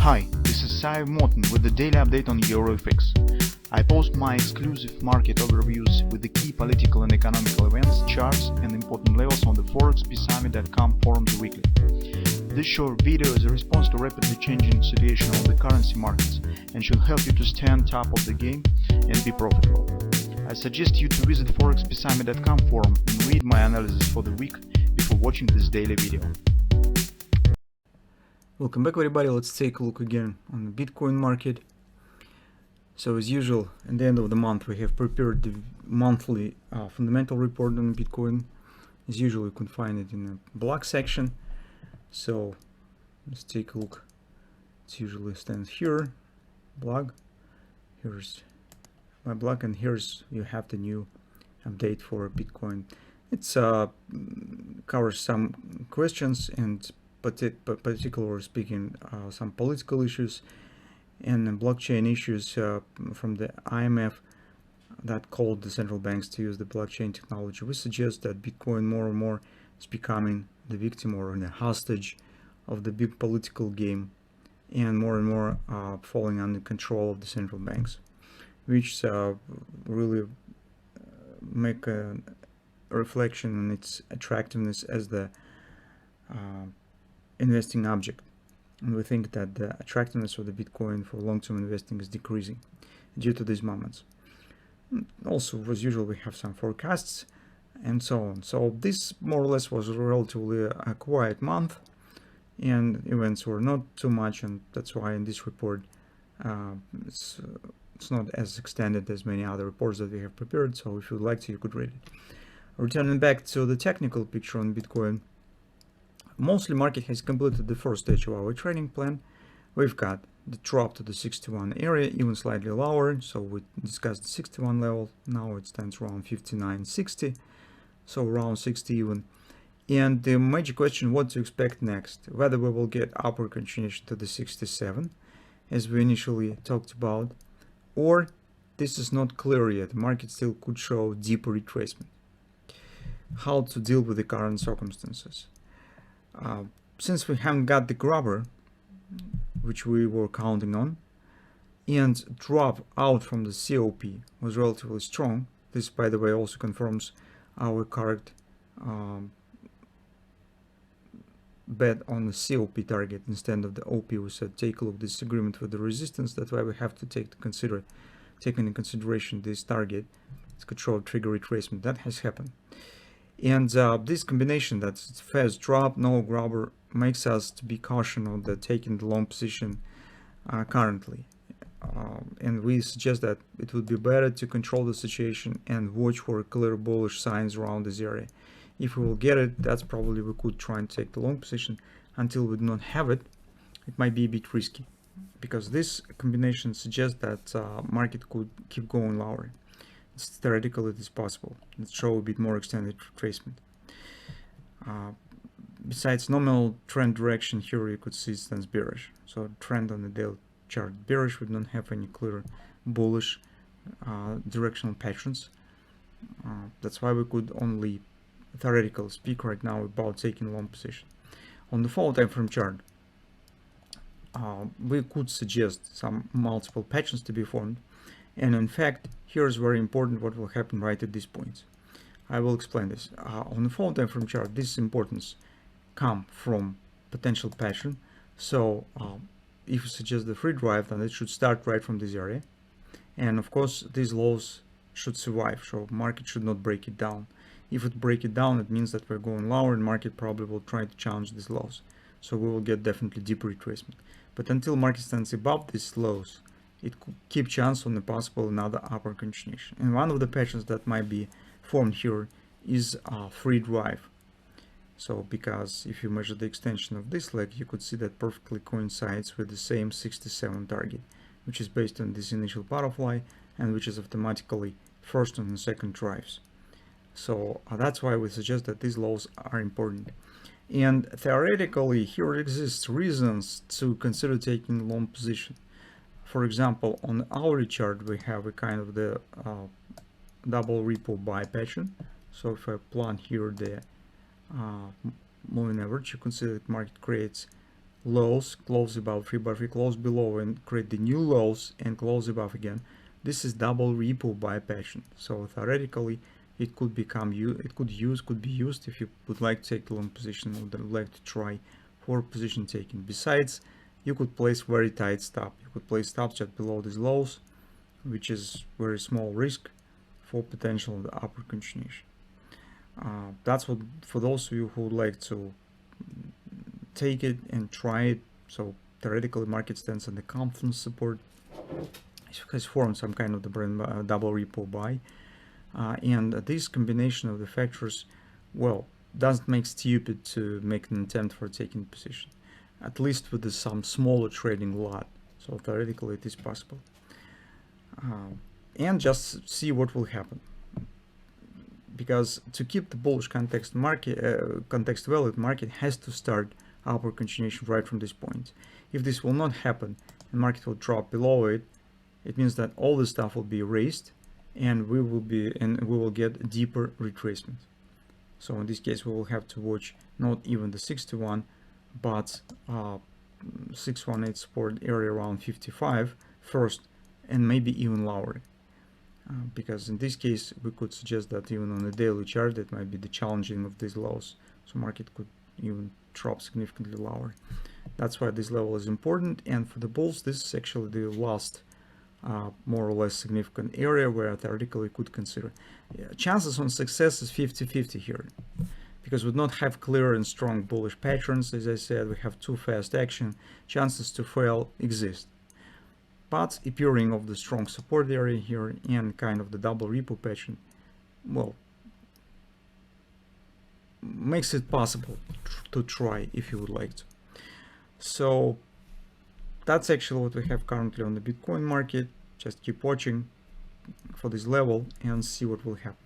Hi, this is Sive Morten with the daily update on EuroFX. I post my exclusive market overviews with the key political and economical events, charts and important levels on the ForexPeaceArmy.com forums weekly. This short video is a response to rapidly changing situation on the currency markets and should help you to stay on top of the game and be profitable. I suggest you to visit ForexPeaceArmy.com forum and read my analysis for the week before watching this daily video. Welcome back everybody. Let's take a look again on the Bitcoin market. So as usual, at the end of the month we have prepared the monthly fundamental report on Bitcoin. As usual, you can find it in the blog section. So let's take a look. It usually stands here, blog. Here's my blog, and here's you have the new update for Bitcoin. It's covers some questions and particularly speaking some political issues and blockchain issues from the IMF that called the central banks to use the blockchain technology. We suggest that Bitcoin more and more is becoming the victim or the hostage of the big political game, and more falling under control of the central banks, which really make a reflection on its attractiveness as the investing object. And we think that the attractiveness of the Bitcoin for long-term investing is decreasing due to these moments. Also, as usual, we have some forecasts and so on. So this more or less was relatively a quiet month, and events were not too much, and that's why in this report it's not as extended as many other reports that we have prepared. So if you'd like to, you could read it. Returning back to the technical picture on Bitcoin, mostly market has completed the first stage of our trading plan. We've got the drop to the 61 area, even slightly lower. So we discussed the 61 level. Now it stands around 59.60, so around 60 even. And the major question, what to expect next, whether we will get upward continuation to the 67 as we initially talked about, or this is not clear yet. The market still could show deeper retracement. How to deal with the current circumstances? Since we haven't got the grabber, which we were counting on, and drop out from the COP was relatively strong. This, by the way, also confirms our correct bet on the COP target instead of the OP. We said take a look at this agreement with the resistance. That's why we have to take into consideration this target. It could show trigger retracement. That has happened. And this combination, that's fast drop, no grabber, makes us to be cautious on the taking the long position currently. And we suggest that it would be better to control the situation and watch for clear bullish signs around this area. If we will get it, that's probably we could try and take the long position. Until we do not have it, it might be a bit risky, because this combination suggests that market could keep going lower. Theoretically it is possible. Let's show a bit more extended retracement. Besides nominal trend direction, here you could see it stands bearish. So trend on the daily chart bearish. We don't have any clear bullish directional patterns. That's why we could only theoretically speak right now about taking long position. On the 4 time frame chart, we could suggest some multiple patterns to be formed. And in fact, here is very important what will happen right at this point. I will explain this. On the 4 time frame chart, this importance come from potential pattern. So if you suggest the free drive, then it should start right from this area. And of course, these lows should survive, so market should not break it down. If it break it down, it means that we're going lower, and market probably will try to challenge these lows. So we will get definitely deeper retracement. But until market stands above these lows, it could keep chance on a possible another upward continuation. And one of the patterns that might be formed here is a free drive. So because if you measure the extension of this leg, you could see that perfectly coincides with the same 67 target, which is based on this initial butterfly and which is automatically first and second drives. So that's why we suggest that these lows are important. And theoretically, here exists reasons to consider taking long position. For example, on the hourly chart, we have a kind of the double ripple buy pattern. So if I plot here the moving average, you can see that market creates lows, close above 3x3, close below, and create the new lows and close above again. This is double repo buy pattern. So theoretically, it could become could be used if you would like to take a long position or would like to try for position taking. Besides, you could place very tight stop. You could place stops just below these lows, which is very small risk for potential of the upward continuation. That's what for those of you who would like to take it and try it. So theoretically, market stands on the confidence support. It has formed some kind of the brand double repo buy, and this combination of the factors, well, doesn't make stupid to make an attempt for taking position, at least with some smaller trading lot. So theoretically, it is possible, and just see what will happen. Because to keep the bullish context valid, market has to start upward continuation right from this point. If this will not happen and market will drop below it, it means that all this stuff will be erased and we will get deeper retracement. So in this case, we will have to watch not even the 61, but 618 support area around 55 first, and maybe even lower. Because in this case, we could suggest that even on the daily chart, it might be the challenging of these lows. So market could even drop significantly lower. That's why this level is important. And for the bulls, this is actually the last more or less significant area where I theoretically could consider. Chances on success is 50-50 here, because we do not have clear and strong bullish patterns. As I said, we have too fast action. Chances to fail exist. But appearing of the strong support area here and kind of the double repo pattern, well, makes it possible to try if you would like to. So that's actually what we have currently on the Bitcoin market. Just keep watching for this level and see what will happen.